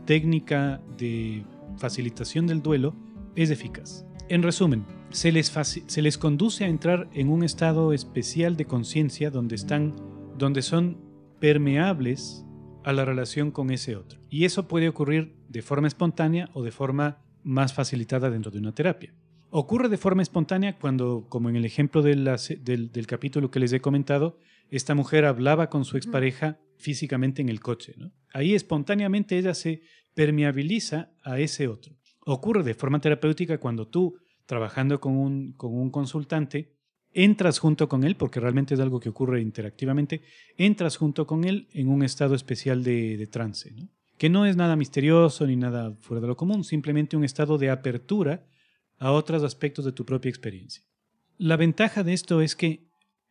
técnica de facilitación del duelo es eficaz. En resumen, se les conduce a entrar en un estado especial de conciencia donde son permeables a la relación con ese otro. Y eso puede ocurrir de forma espontánea o de forma más facilitada dentro de una terapia. Ocurre de forma espontánea cuando, como en el ejemplo del capítulo que les he comentado, esta mujer hablaba con su expareja físicamente en el coche, ¿no? Ahí espontáneamente ella se permeabiliza a ese otro. Ocurre de forma terapéutica cuando tú, trabajando con un consultante, entras junto con él, porque realmente es algo que ocurre interactivamente, entras junto con él en un estado especial de trance, ¿no? Que no es nada misterioso ni nada fuera de lo común, simplemente un estado de apertura a otros aspectos de tu propia experiencia. La ventaja de esto es que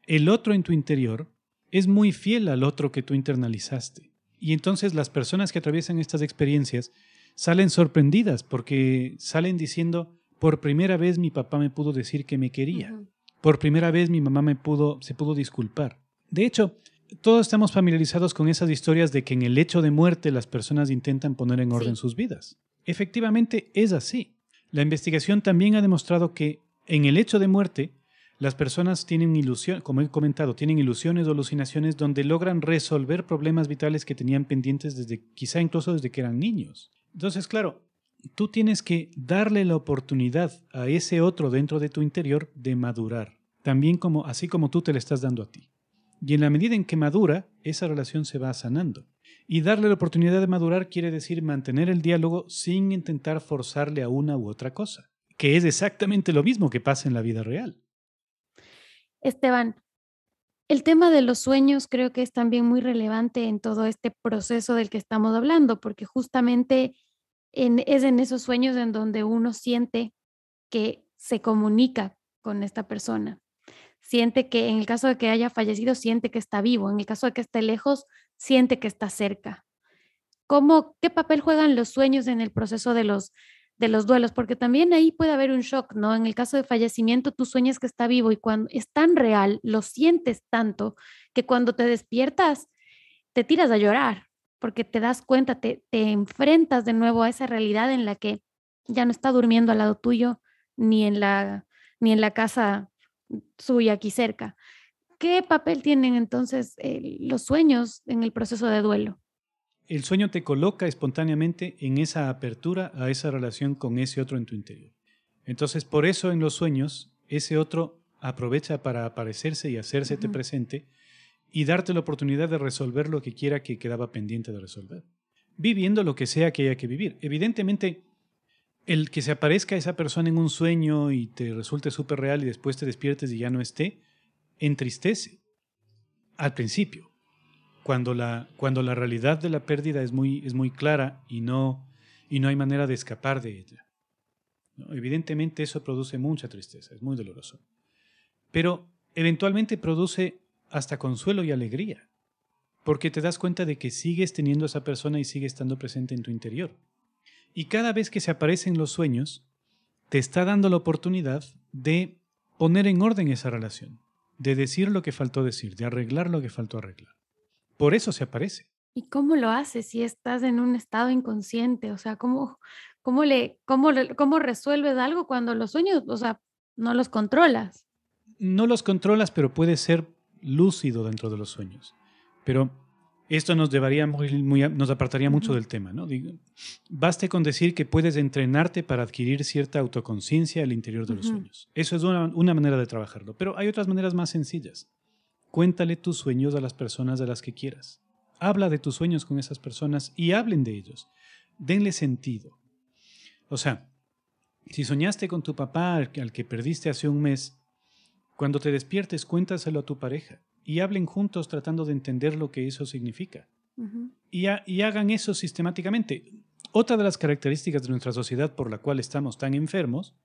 el otro en tu interior es muy fiel al otro que tú internalizaste. Y entonces las personas que atraviesan estas experiencias salen sorprendidas porque salen diciendo, por primera vez mi papá me pudo decir que me quería. Por primera vez mi mamá se pudo disculpar. De hecho, todos estamos familiarizados con esas historias de que en el lecho de muerte las personas intentan poner en orden sus vidas. Efectivamente es así. La investigación también ha demostrado que en el lecho de muerte las personas tienen como he comentado, tienen ilusiones o alucinaciones donde logran resolver problemas vitales que tenían pendientes quizá incluso desde que eran niños. Entonces, claro, tú tienes que darle la oportunidad a ese otro dentro de tu interior de madurar, también así como tú te le estás dando a ti. Y en la medida en que madura, esa relación se va sanando. Y darle la oportunidad de madurar quiere decir mantener el diálogo sin intentar forzarle a una u otra cosa, que es exactamente lo mismo que pasa en la vida real. Esteban, el tema de los sueños creo que es también muy relevante en todo este proceso del que estamos hablando, porque justamente es en esos sueños en donde uno siente que se comunica con esta persona. Siente que en el caso de que haya fallecido, siente que está vivo. En el caso de que esté lejos, siente que está cerca. ¿Qué papel juegan los sueños en el proceso de los duelos? Porque también ahí puede haber un shock, ¿no? En el caso de fallecimiento, tú sueñas que está vivo y cuando es tan real, lo sientes tanto que cuando te despiertas, te tiras a llorar porque te das cuenta, te enfrentas de nuevo a esa realidad en la que ya no está durmiendo al lado tuyo ni en la casa suya aquí cerca. ¿Qué papel tienen entonces los sueños en el proceso de duelo? El sueño te coloca espontáneamente en esa apertura a esa relación con ese otro en tu interior. Entonces, por eso en los sueños, ese otro aprovecha para aparecerse y hacérsete presente y darte la oportunidad de resolver lo que quiera que quedaba pendiente de resolver, viviendo lo que sea que haya que vivir. Evidentemente, el que se aparezca esa persona en un sueño y te resulte súper real y después te despiertes y ya no esté, entristece al principio, cuando la realidad de la pérdida es muy clara y no hay manera de escapar de ella, ¿no? Evidentemente eso produce mucha tristeza, es muy doloroso, pero eventualmente produce hasta consuelo y alegría, porque te das cuenta de que sigues teniendo a esa persona y sigue estando presente en tu interior. Y cada vez que se aparecen los sueños, te está dando la oportunidad de poner en orden esa relación, de decir lo que faltó decir, de arreglar lo que faltó arreglar. Por eso se aparece. ¿Y cómo lo haces si estás en un estado inconsciente? O sea, ¿cómo resuelves algo cuando los sueños, o sea, no los controlas? No los controlas, pero puedes ser lúcido dentro de los sueños. Pero esto nos llevaría nos apartaría mucho del tema, ¿no? Baste con decir que puedes entrenarte para adquirir cierta autoconciencia al interior de los sueños. Eso es una manera de trabajarlo. Pero hay otras maneras más sencillas. Cuéntale tus sueños a las personas de las que quieras. Habla de tus sueños con esas personas y hablen de ellos. Denle sentido. O sea, si soñaste con tu papá al que perdiste hace un mes, cuando te despiertes, cuéntaselo a tu pareja y hablen juntos tratando de entender lo que eso significa. Y hagan eso sistemáticamente. Otra de las características de nuestra sociedad por la cual estamos tan enfermos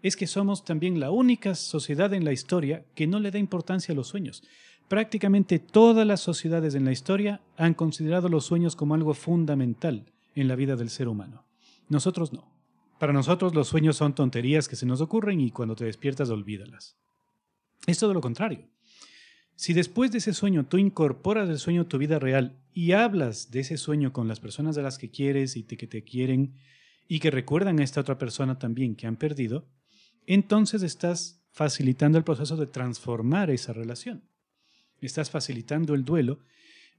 es que somos también la única sociedad en la historia que no le da importancia a los sueños. Prácticamente todas las sociedades en la historia han considerado los sueños como algo fundamental en la vida del ser humano. Nosotros no. Para nosotros los sueños son tonterías que se nos ocurren y cuando te despiertas olvídalas. Es todo lo contrario. Si después de ese sueño tú incorporas el sueño a tu vida real y hablas de ese sueño con las personas de las que quieres y que te quieren y que recuerdan a esta otra persona también que han perdido, entonces estás facilitando el proceso de transformar esa relación. Estás facilitando el duelo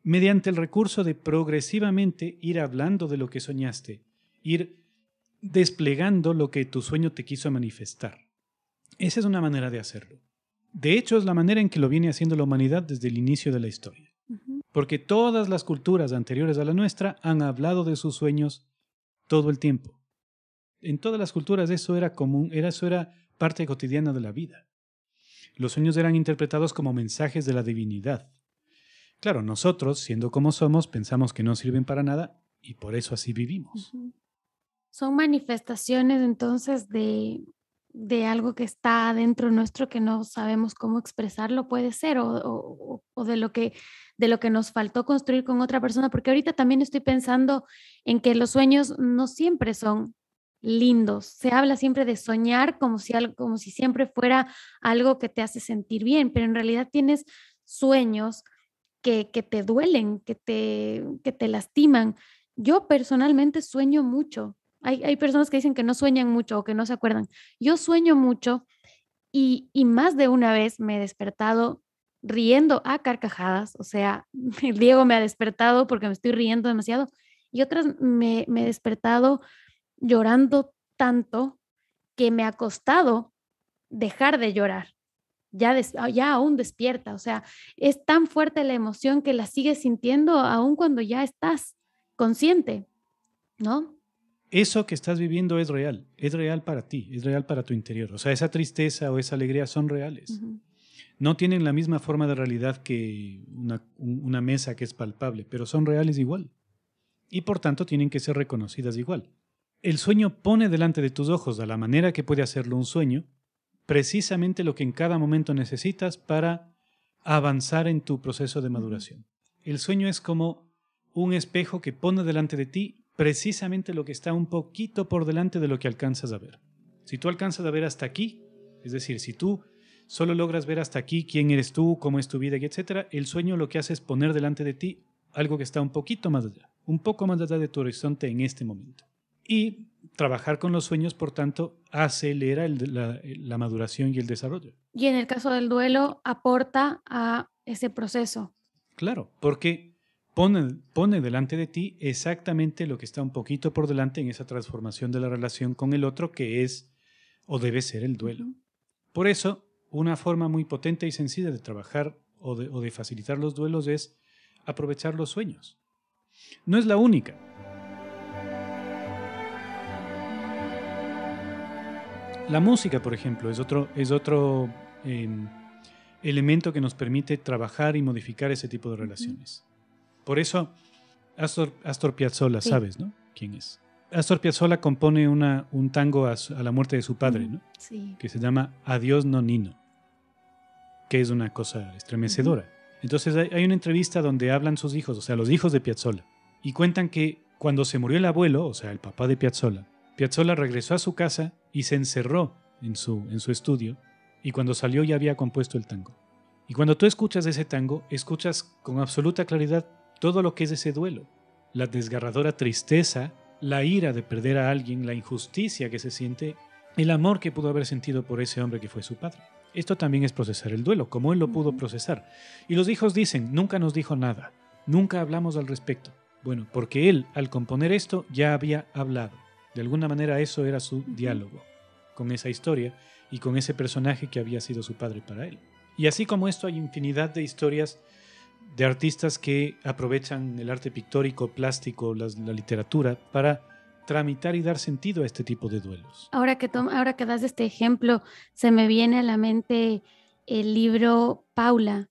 mediante el recurso de progresivamente ir hablando de lo que soñaste, ir desplegando lo que tu sueño te quiso manifestar. Esa es una manera de hacerlo. De hecho, es la manera en que lo viene haciendo la humanidad desde el inicio de la historia. Porque todas las culturas anteriores a la nuestra han hablado de sus sueños todo el tiempo. En todas las culturas eso era común, eso era parte cotidiana de la vida. Los sueños eran interpretados como mensajes de la divinidad. Claro, nosotros, siendo como somos, pensamos que no sirven para nada y por eso así vivimos. Son manifestaciones entonces de algo que está dentro nuestro que no sabemos cómo expresarlo, puede ser, o de lo que nos faltó construir con otra persona, porque ahorita también estoy pensando en que los sueños no siempre son lindos. Se habla siempre de soñar como si siempre fuera algo que te hace sentir bien, pero en realidad tienes sueños que te duelen, que te lastiman. Yo personalmente sueño mucho. Hay personas que dicen que no sueñan mucho o que no se acuerdan. Yo sueño mucho y más de una vez me he despertado riendo a carcajadas. O sea, Diego me ha despertado porque me estoy riendo demasiado y otras me he despertado llorando tanto que me ha costado dejar de llorar. Ya aún despierta, o sea, es tan fuerte la emoción que la sigues sintiendo aún cuando ya estás consciente, ¿no? Eso que estás viviendo es real para ti, es real para tu interior. O sea, esa tristeza o esa alegría son reales. Uh-huh. No tienen la misma forma de realidad que una mesa que es palpable, pero son reales igual. Y por tanto tienen que ser reconocidas igual. El sueño pone delante de tus ojos, a la manera que puede hacerlo un sueño, precisamente lo que en cada momento necesitas para avanzar en tu proceso de maduración. El sueño es como un espejo que pone delante de ti precisamente lo que está un poquito por delante de lo que alcanzas a ver. Si tú alcanzas a ver hasta aquí, es decir, si tú solo logras ver hasta aquí quién eres tú, cómo es tu vida, etc., el sueño lo que hace es poner delante de ti algo que está un poquito más allá, un poco más allá de tu horizonte en este momento. Y trabajar con los sueños, por tanto, acelera la maduración y el desarrollo. Y en el caso del duelo, aporta a ese proceso. Claro, porque pone delante de ti exactamente lo que está un poquito por delante en esa transformación de la relación con el otro, que es o debe ser el duelo. Uh-huh. Por eso, una forma muy potente y sencilla de trabajar o de facilitar los duelos es aprovechar los sueños. No es la única. La música, por ejemplo, es otro elemento que nos permite trabajar y modificar ese tipo de relaciones. Por eso, Astor Piazzolla, sí. ¿Sabes, no? ¿Quién es? Astor Piazzolla compone un tango a la muerte de su padre, ¿no? Sí. Que se llama Adiós Nonino, que es una cosa estremecedora. Entonces hay una entrevista donde hablan sus hijos, o sea, los hijos de Piazzolla, y cuentan que cuando se murió el abuelo, o sea, el papá de Piazzolla regresó a su casa y se encerró en su estudio, y cuando salió ya había compuesto el tango. Y cuando tú escuchas ese tango, escuchas con absoluta claridad todo lo que es ese duelo, la desgarradora tristeza, la ira de perder a alguien, la injusticia que se siente, el amor que pudo haber sentido por ese hombre que fue su padre. Esto también es procesar el duelo, como él lo pudo procesar. Y los hijos dicen, nunca nos dijo nada, nunca hablamos al respecto. Bueno, porque él, al componer esto, ya había hablado. De alguna manera eso era su diálogo con esa historia y con ese personaje que había sido su padre para él. Y así como esto, hay infinidad de historias de artistas que aprovechan el arte pictórico, plástico, la literatura para tramitar y dar sentido a este tipo de duelos. Ahora que das este ejemplo, se me viene a la mente el libro Paula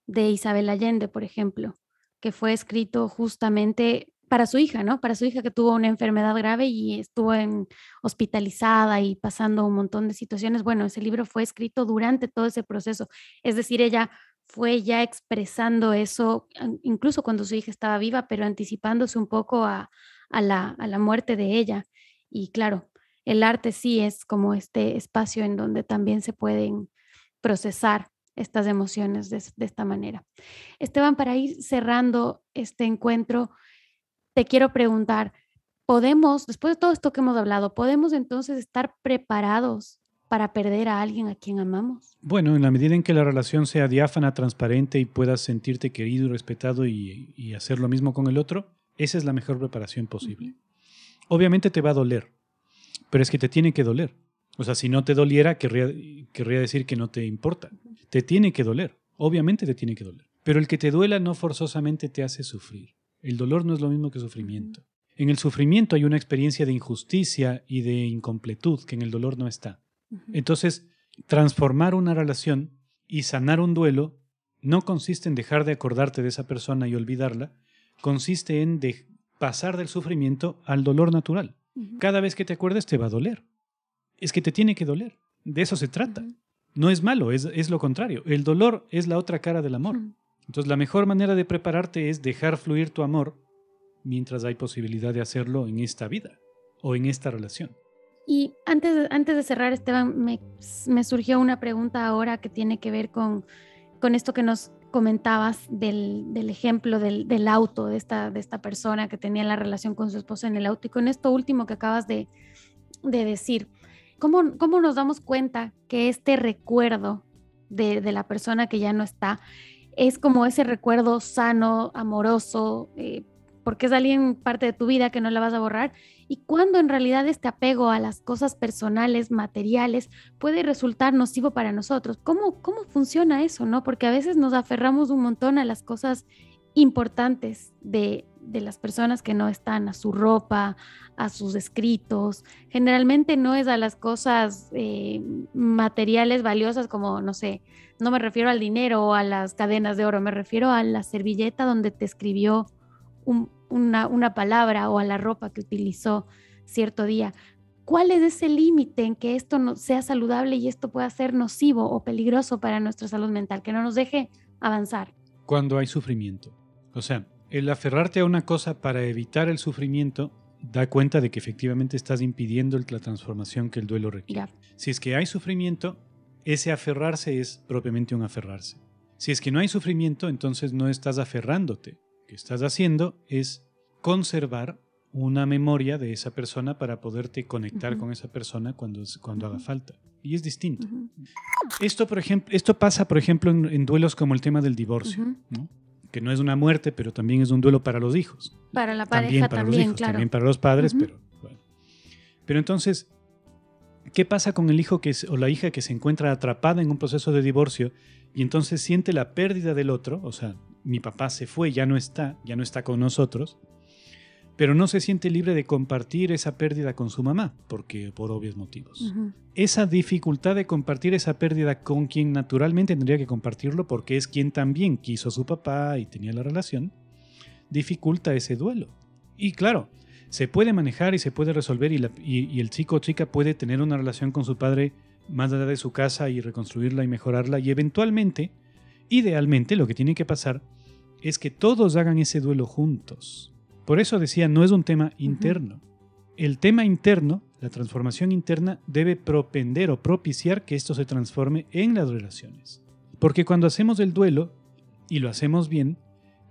de Isabel Allende, por ejemplo, que fue escrito justamente para su hija, ¿no? Para su hija que tuvo una enfermedad grave y estuvo hospitalizada y pasando un montón de situaciones. Bueno, ese libro fue escrito durante todo ese proceso. Es decir, ella fue ya expresando eso, incluso cuando su hija estaba viva, pero anticipándose un poco a la muerte de ella. Y claro, el arte sí es como este espacio en donde también se pueden procesar estas emociones de esta manera. Esteban, para ir cerrando este encuentro, te quiero preguntar, después de todo esto que hemos hablado, ¿podemos entonces estar preparados para perder a alguien a quien amamos? Bueno, en la medida en que la relación sea diáfana, transparente y puedas sentirte querido y respetado y hacer lo mismo con el otro, esa es la mejor preparación posible. Obviamente te va a doler, pero es que te tiene que doler. O sea, si no te doliera, querría decir que no te importa. Te tiene que doler, obviamente te tiene que doler. Pero el que te duela no forzosamente te hace sufrir. El dolor no es lo mismo que sufrimiento. En el sufrimiento hay una experiencia de injusticia y de incompletud que en el dolor no está. Entonces, transformar una relación y sanar un duelo no consiste en dejar de acordarte de esa persona y olvidarla, consiste en pasar del sufrimiento al dolor natural. Cada vez que te acuerdes te va a doler. Es que te tiene que doler. De eso se trata. No es malo, es lo contrario. El dolor es la otra cara del amor. Entonces, la mejor manera de prepararte es dejar fluir tu amor mientras hay posibilidad de hacerlo en esta vida o en esta relación. Y antes de cerrar, Esteban, me surgió una pregunta ahora que tiene que ver con esto que nos comentabas del ejemplo del auto, de esta persona que tenía la relación con su esposa en el auto, y con esto último que acabas de decir. ¿Cómo nos damos cuenta que este recuerdo de la persona que ya no está es como ese recuerdo sano, amoroso, porque es alguien parte de tu vida que no la vas a borrar, y cuando en realidad este apego a las cosas personales, materiales, puede resultar nocivo para nosotros. ¿Cómo funciona eso, no? Porque a veces nos aferramos un montón a las cosas importantes de las personas que no están, a su ropa, a sus escritos. Generalmente no es a las cosas materiales valiosas como, no sé, no me refiero al dinero o a las cadenas de oro, me refiero a la servilleta donde te escribió una palabra o a la ropa que utilizó cierto día. ¿Cuál es ese límite en que esto no sea saludable y esto pueda ser nocivo o peligroso para nuestra salud mental, que no nos deje avanzar? Cuando hay sufrimiento. O sea, el aferrarte a una cosa para evitar el sufrimiento da cuenta de que efectivamente estás impidiendo la transformación que el duelo requiere. Si es que hay sufrimiento, ese aferrarse es propiamente un aferrarse. Si es que no hay sufrimiento, entonces no estás aferrándote. Lo que estás haciendo es conservar una memoria de esa persona para poderte conectar con esa persona cuando haga falta. Y es distinto. Esto pasa, por ejemplo, en duelos como el tema del divorcio, ¿no? Que no es una muerte, pero también es un duelo para los hijos. Para la pareja para los hijos, claro. También para los padres, pero bueno. Pero entonces, ¿qué pasa con el hijo o la hija que se encuentra atrapada en un proceso de divorcio y entonces siente la pérdida del otro? O sea, mi papá se fue, ya no está con nosotros, pero no se siente libre de compartir esa pérdida con su mamá, porque por obvios motivos. Esa dificultad de compartir esa pérdida con quien naturalmente tendría que compartirlo, porque es quien también quiso a su papá y tenía la relación, dificulta ese duelo. Y claro, se puede manejar y se puede resolver y el chico o chica puede tener una relación con su padre más allá de su casa y reconstruirla y mejorarla, y eventualmente, idealmente, lo que tiene que pasar es que todos hagan ese duelo juntos. Por eso decía, no es un tema interno. El tema interno, la transformación interna, debe propender o propiciar que esto se transforme en las relaciones. Porque cuando hacemos el duelo, y lo hacemos bien,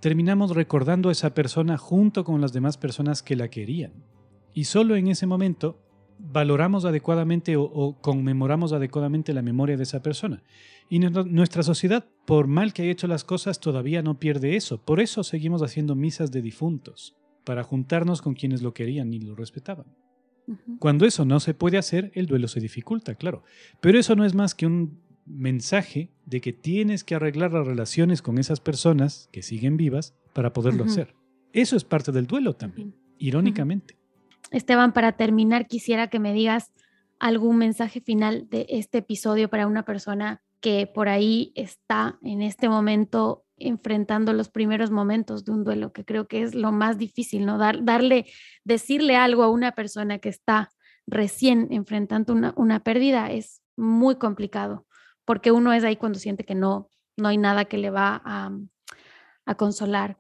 terminamos recordando a esa persona junto con las demás personas que la querían. Y solo en ese momento valoramos adecuadamente o conmemoramos adecuadamente la memoria de esa persona. Y nuestra sociedad, por mal que haya hecho las cosas, todavía no pierde eso. Por eso seguimos haciendo misas de difuntos, para juntarnos con quienes lo querían y lo respetaban. Cuando eso no se puede hacer, el duelo se dificulta, claro. Pero eso no es más que un mensaje de que tienes que arreglar las relaciones con esas personas que siguen vivas para poderlo hacer. Eso es parte del duelo también, irónicamente. Esteban, para terminar, quisiera que me digas algún mensaje final de este episodio para una persona que por ahí está en este momento enfrentando los primeros momentos de un duelo, que creo que es lo más difícil, ¿no? Decirle algo a una persona que está recién enfrentando una pérdida es muy complicado, porque uno es ahí cuando siente que no hay nada que le va a consolar.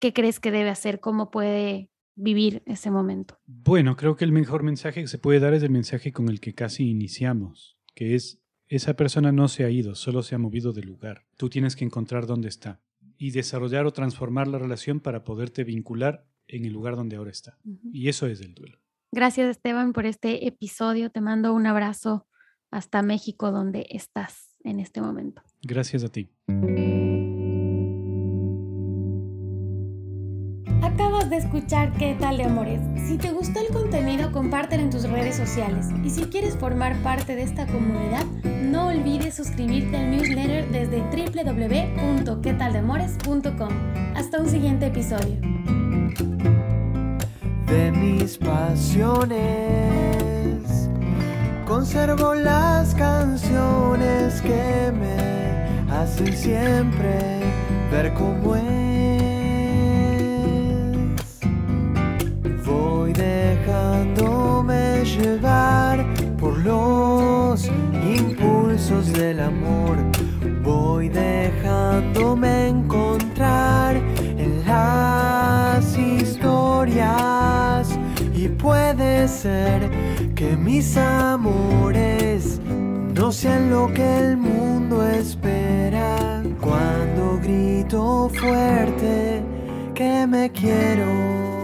¿Qué crees que debe hacer? ¿Cómo puede vivir ese momento? Bueno, creo que el mejor mensaje que se puede dar es el mensaje con el que casi iniciamos, que es: esa persona no se ha ido, solo se ha movido de lugar. Tú tienes que encontrar dónde está y desarrollar o transformar la relación para poderte vincular en el lugar donde ahora está. Y eso es el duelo. Gracias, Esteban, por este episodio. Te mando un abrazo hasta México, donde estás en este momento. Gracias a ti. Acabas de escuchar ¿Qué tal de amores? Si te gustó el contenido, compártelo en tus redes sociales. Y si quieres formar parte de esta comunidad, no olvides suscribirte al newsletter desde www.quetaldemores.com. Hasta un siguiente episodio. De mis pasiones conservo las canciones que me hacen siempre ver cómo es. Voy dejándome llevar por los impulsos del amor. Voy dejándome encontrar en las historias. Y puede ser que mis amores no sean lo que el mundo espera. Cuando grito fuerte que me quiero.